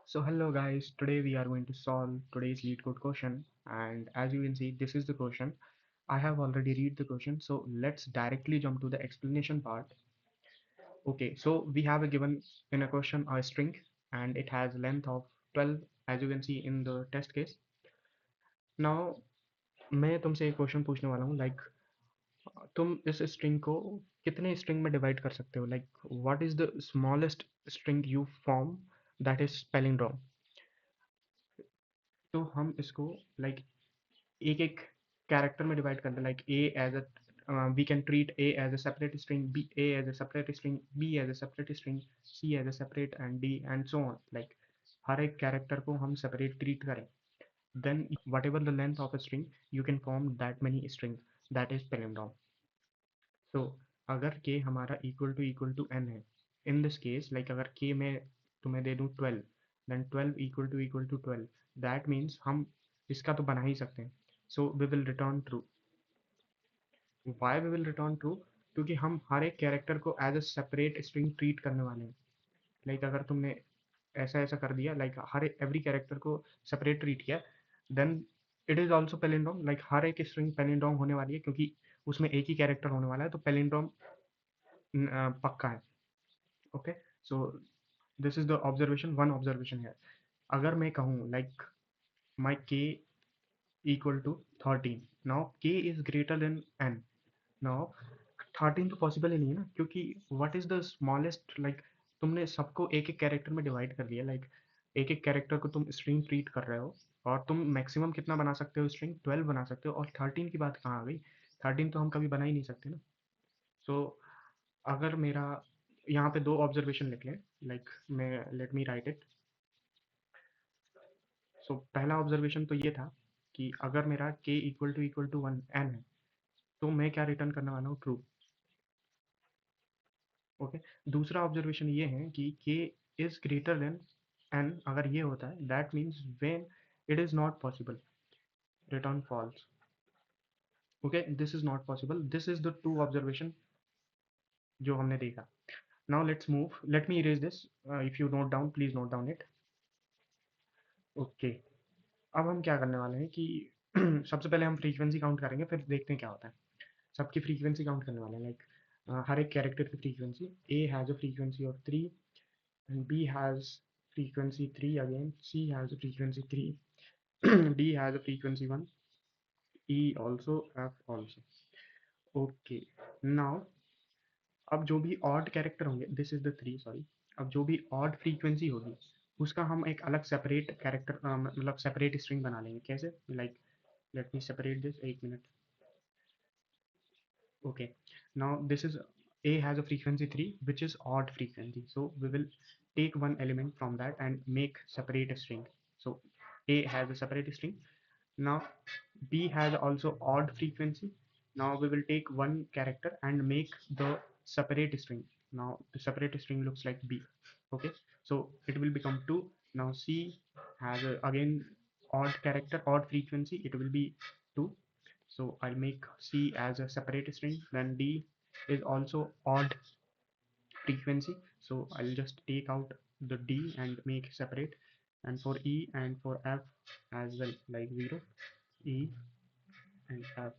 So hello guys, today we are going to solve today's lead code question, and as you can see this is the question. I have already read the question, so let's directly jump to the explanation part. Okay, so we have a given in a question a string and it has length of 12 as you can see in the test case. Now मैं तुमसे एक question पूछने वाला हूँ like तुम इस string को कितने स्ट्रिंग में डिवाइड कर सकते हो like what is the smallest string you form that is palindrome. तो हम इसको लाइक एक एक कैरेक्टर में डिवाइड करते हैं like A as a we can treat A as a separate string B a as a separate string B as a separate string C as a separate and D and so on like हर एक character को हम separate treat करें then whatever the length of a string you can form that many string that is palindrome. So अगर k हमारा equal to n है in this case like अगर k मैं तुम्हें दे दूँ 12 then 12 equal to 12 that means हम इसका तो बना ही सकते हैं. So we will return true. Why we will return true? क्योंकि हम हर एक कैरेक्टर को as a separate string treat करने वाले हैं. लाइक अगर तुमने ऐसा ऐसा कर दिया लाइक हर एवरी कैरेक्टर को सेपरेट ट्रीट किया then it is also palindrome like हर एक स्ट्रिंग पेलिंड्रोम होने वाली है क्योंकि उसमें एक ही कैरेक्टर होने वाला है तो पेलिंड्रोम पक्का है. Okay, so this is the observation one observation है. अगर मैं कहूँ like my k equal to 13 now k is greater than n. Now 13 तो पॉसिबल ही नहीं है ना क्योंकि what is the smallest like तुमने सबको एक एक कैरेक्टर में डिवाइड कर दिया लाइक एक एक कैरेक्टर को तुम स्ट्रिंग ट्रीट कर रहे हो और तुम मैक्सिमम कितना बना सकते हो स्ट्रिंग 12 बना सकते हो और 13 की बात कहाँ आ गई. 13 तो हम कभी बना ही नहीं सकते ना. सो अगर मेरा यहाँ पे दो ऑब्जर्वेशन लिख लें लाइक मैं let me write it. So पहला ऑब्जर्वेशन तो ये था कि अगर मेरा k equal to one n है तो मैं क्या रिटर्न करने वाला हूँ ट्रू. ओके, दूसरा ऑब्जर्वेशन ये है कि k is greater than n अगर ये होता है that means when it is not possible return false. Okay, this is not possible. This is the two observation जो हमने देखा. Now let's move let me erase this. If you note down please note down it. Okay, अब हम क्या करने वाले हैं कि सबसे पहले हम फ्रीक्वेंसी काउंट करेंगे फिर देखते हैं क्या होता है. सबकी फ्रीक्वेंसी काउंट करने वाले हैं लाइक हर एक कैरेक्टर की frequency. A has a frequency of 3 and B has frequency 3 again, C has a frequency 3, D has a frequency 1, E also, F also. Okay, now अब जो भी ऑड कैरेक्टर होंगे this is the three sorry. अब जो भी odd frequency होगी उसका हम एक अलग सेपरेट कैरेक्टर मतलब सेपरेट स्ट्रिंग बना लेंगे. कैसे like let me separate this एक minute. Okay, now this is A has a frequency 3 which is odd frequency, so we will take one element from that and make separate a string. So A has a separate string. Now B has also odd frequency. Now we will take one character and make the separate string. Now the separate string looks like B. Okay, so it will become 2. Now C has again odd character, odd frequency, it will be 2. So I'll make C as a separate string. Then D is also odd frequency, so I'll just take out the D and make separate. And for E and for F as well, like 0, E and F.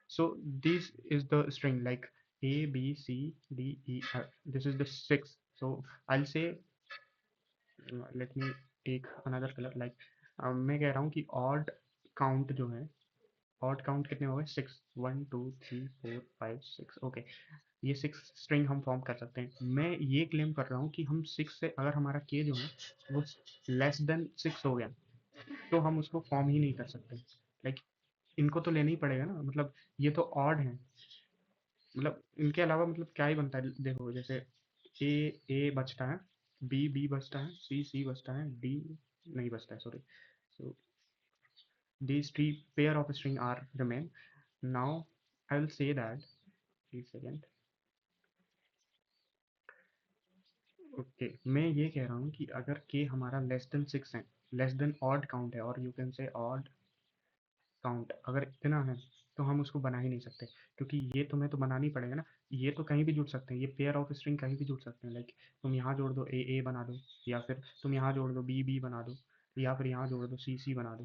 So this is the string like A B C D E F. This is the 6. So I'll say let me take another color like मैं कह रहा हूँ कि odd count जो है odd count कितने हो गए 6 1 2 3 4 5 6. ओके, ये 6 स्ट्रिंग हम फॉर्म कर सकते हैं. मैं ये क्लेम कर रहा हूँ कि हम 6 से अगर हमारा के जो है वो लेस देन 6 हो गया तो हम उसको फॉर्म ही नहीं कर सकते. लाइक इनको तो लेना ही पड़ेगा ना, मतलब ये तो ऑड है. मतलब इनके अलावा मतलब क्या ही बनता है. देखो जैसे ए बचता है, बी बचता है, सी बचता है, डी नहीं बचता है sorry. So these three pair of string are remain. Now I will say that एक सेकेंड. ओके, मैं ये कह रहा हूँ कि अगर के हमारा लेस देन 6 है, लेस देन ऑड काउंट है और you can say odd count अगर इतना है तो हम उसको बना ही नहीं सकते, क्योंकि ये तुम्हें तो बनाना ही पड़ेगा ना। ये तो कहीं भी जुड़ सकते हैं, ये पेयर ऑफ स्ट्रिंग कहीं भी जुड़ सकते हैं। लाइक तुम यहाँ जोड़ दो ए ए बना दो, या फिर तुम यहाँ जोड़ दो बी बी बना दो, या फिर यहाँ जोड़ दो सी सी बना दो।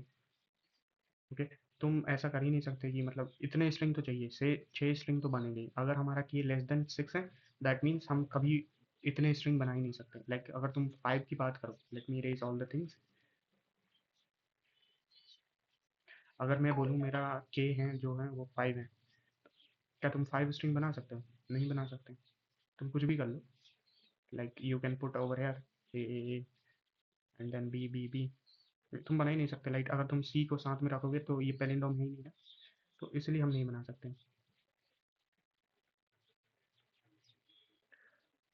ओके, तुम ऐसा कर ही नहीं सकते कि मतलब इतने स्ट्रिंग तो चाहिए, से 6 स्ट्रिंग तो बनेंगे। अगर हमारा की लेस देन 6 है, दैट मीन्स हम कभी इतने स्ट्रिंग बना ही नहीं सकते। लाइक अगर तुम 5 की बात करो, late me erase all the things. अगर मैं बोलूँ मेरा के हैं जो है वो 5 है, क्या तुम 5 स्ट्रिंग बना सकते हो? नहीं बना सकते। तुम कुछ भी कर लो, like you can put over here A and then B B B. तुम बना ही नहीं सकते। लाइक अगर तुम सी को साथ में रखोगे तो ये पैलिंड्रोम है ही नहीं ना, तो इसलिए हम नहीं बना सकते।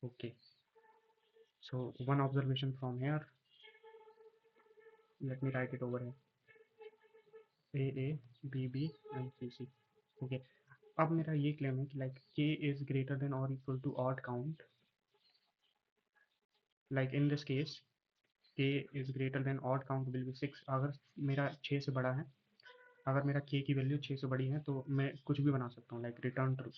Okay, so one observation from here, let me write it over A B B and C C. Okay, अब मेरा ये क्लेम है कि like K is greater than और equal to odd count. Like in this case K is greater than odd count will be 6। अगर मेरा 6 से बड़ा है, अगर मेरा के की वैल्यू 6 से बड़ी है तो मैं कुछ भी बना सकता हूँ, लाइक रिटर्न ट्रू,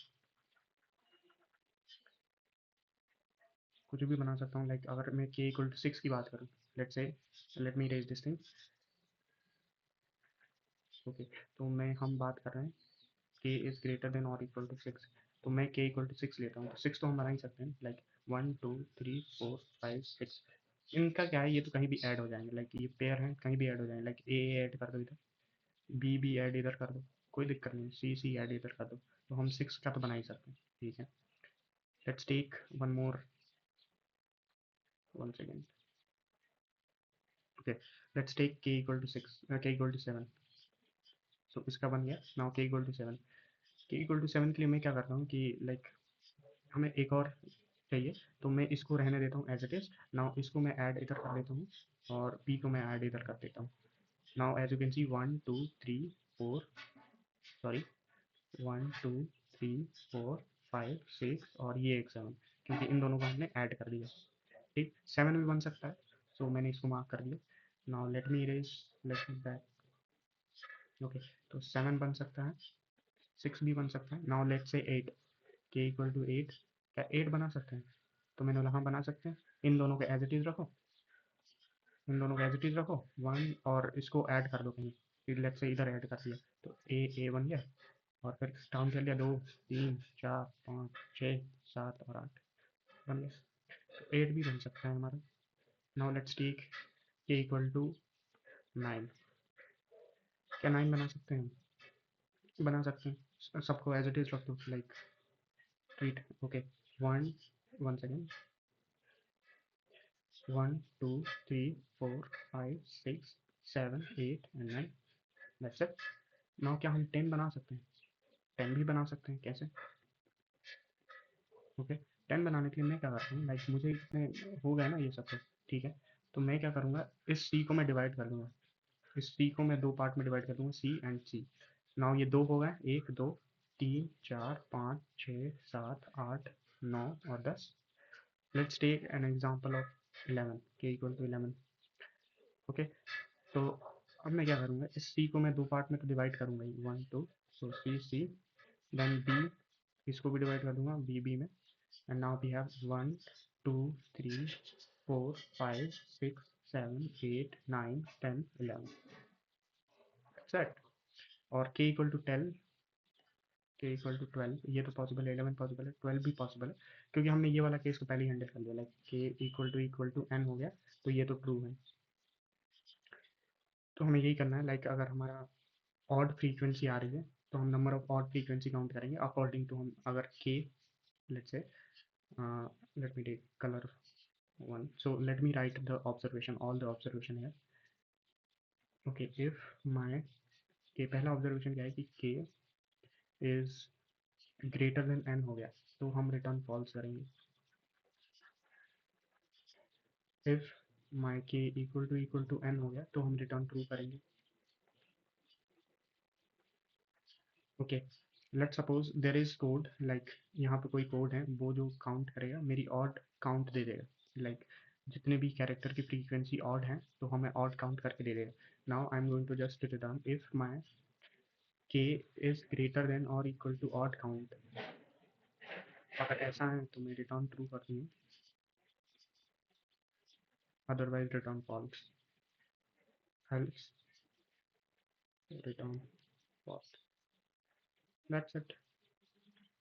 कुछ भी बना सकता हूँ। लाइक अगर मैं के इक्वल टू 6 की बात करूँ, let say, let me raise this thing. Okay, तो मैं हम बात कर रहे हैं के इज ग्रेटर देन और इक्वल टू 6, तो मैं के इक्वल टू 6 लेता हूँ, तो 6 तो हम बना ही सकते हैं। लाइक 1 2 3 4 5 6, इनका क्या है, ये तो कहीं भी ऐड हो जाएंगे। लाइक ये पेयर हैं, कहीं भी ऐड हो जाएंगे। लाइक ए ऐड कर दो इधर, बी बी ऐड इधर कर दो, कोई दिक्कत नहीं। सी सी ऐड इधर कर दो, तो हम 6 का तो बना ही सकते हैं। ठीक है, let's take one more, one second. Okay, let's take k equal to 6, k equal to 7। सो इसका बन गया नाउ के इक्वल टू 7। के इक्वल टू 7 के लिए मैं क्या करता हूँ कि लाइक हमें एक और चाहिए, तो मैं इसको रहने देता हूँ एज इट इज। नाउ इसको मैं ऐड इधर कर देता हूँ, और पी को मैं ऐड इधर कर देता हूँ। Now as you can see 1 2 3 4, sorry 1 2 3 4 5 6 और ये एक 7, क्योंकि इन दोनों को हमने ऐड कर दिया। ठीक, 7 भी बन सकता है, सो मैंने इसको मार्क कर दिया। Now let me erase, let me back. Okay, तो 7 बन सकता है, 6 भी बन सकता है। नाउ लेट से 8, के इक्वल टू 8, क्या 8 बना सकते हैं? तो मैंने बोला हाँ बना सकते हैं। इन दोनों को एज इट इज रखो, इन दोनों को एज इट इज रखो, 1 और इसको ऐड कर दो कहीं, फिर लेट से इधर ऐड कर दिया, तो ए बन गया। और फिर काउंट कर लिया, 2 3 4 5 6 7 और 8 बन गया। तो 8 भी बन सकता है हमारा। Now let's take k equal to 9, क्या 9 बना सकते हैं? बना सकते हैं, सबको एज इट इज रख दो, like treat. Okay, 1, one second, 1 2 3 4 5 6 7 8 and 9, that's it. Now क्या हम 10 बना सकते हैं? 10 भी बना सकते हैं, कैसे? ओके, 10 बनाने के लिए मैं क्या करता हूँ, लाइक मुझे इतने हो गया ना ये सब कुछ, ठीक है। तो मैं क्या करूँगा, इस सी को मैं डिवाइड कर दूंगा, इस सी को मैं दो पार्ट में डिवाइड कर दूंगा, सी एंड सी। नाउ ये दो हो गए, 1 2 3 4 5 6 7 8 9 और 10। Let's take an example of 11, k equal to 11। Okay, तो अब मैं क्या करूँगा, इस सी को मैं दो पार्ट में तो डिवाइड करूँगा ही, 1 2, सो सी सी, देन बी, इसको भी डिवाइड कर दूंगा बी बी में। And now we have 1 2 3 4 5 6 7 8 9 10 11, set. और k equal to 10, k equal to 12, ये तो पॉसिबल है, 11 पॉसिबल है, 12 भी पॉसिबल है, क्योंकि हमने ये वाला केस को पहले ही हैंडल कर लिया। Like k equal to n हो गया, तो ये तो ट्रू है। तो हमें यही करना है, लाइक अगर हमारा ऑड फ्रीक्वेंसी आ रही है, तो हम number of odd frequency count करेंगे अकॉर्डिंग टू, हम अगर k, let's say, let me take color 1, so let me write the observation, all the observation here. Okay, if my के, पहला ऑब्जर्वेशन क्या है कि के इज ग्रेटर देन एन हो गया, तो हम रिटर्न फॉल्स करेंगे। If my k equal to N हो गया, तो हम रिटर्न ट्रू करेंगे। Okay, let suppose there is code, like यहाँ पे कोई कोड है, वो जो काउंट करेगा मेरी ऑड काउंट दे देगा। लाइक जितने भी कैरेक्टर की फ्रीक्वेंसी ऑड है, तो हमें ऑड काउंट करके दे देगा। Now I am going to just return if my k is greater than or equal to odd count, अगर ऐसा है तो मैं रिटर्न ट्रू करती हूँ, otherwise return false, else return false. That's it.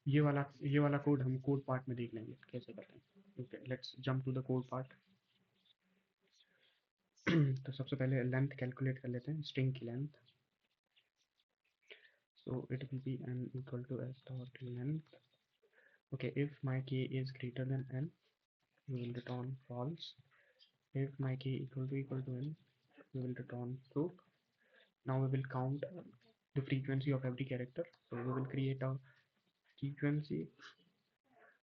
ये वाला कोड हम कोड पार्ट में देख लेंगे कैसे करते हैं। Okay, let's jump to the code part. तो सबसे पहले लेंथ कैलकुलेट कर लेते हैं, स्ट्रिंग की length. So it will be n equal to s dot length. Okay, if my k is greater than n, we will return false. If my k equal to n, we will return true. Now we will count the frequency of every character. So we will create a frequency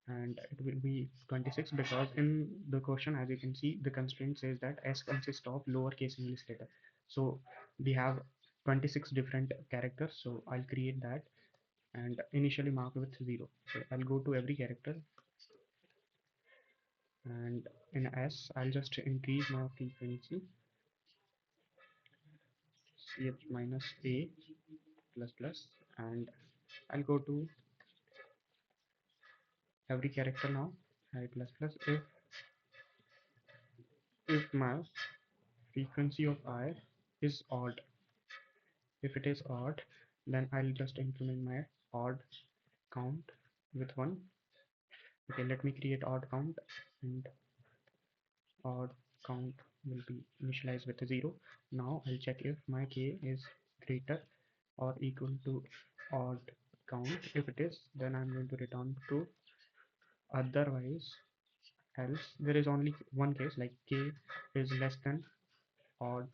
and it will be 26 because in the question, as you can see, the constraint says that s consists of lowercase English letter. So we have 26 different characters. So I'll create that and initially mark with 0. So I'll go to every character and in S I'll just increase my frequency ch minus a plus plus, and I'll go to every character now I plus plus. If my frequency of I is odd, if it is odd, then I'll just implement my odd count with 1. Okay, let me create odd count, and odd count will be initialized with 0. Now I'll check if my k is greater or equal to odd count. If it is, then I'm going to return true. Otherwise, else there is only one case, like k is less than odd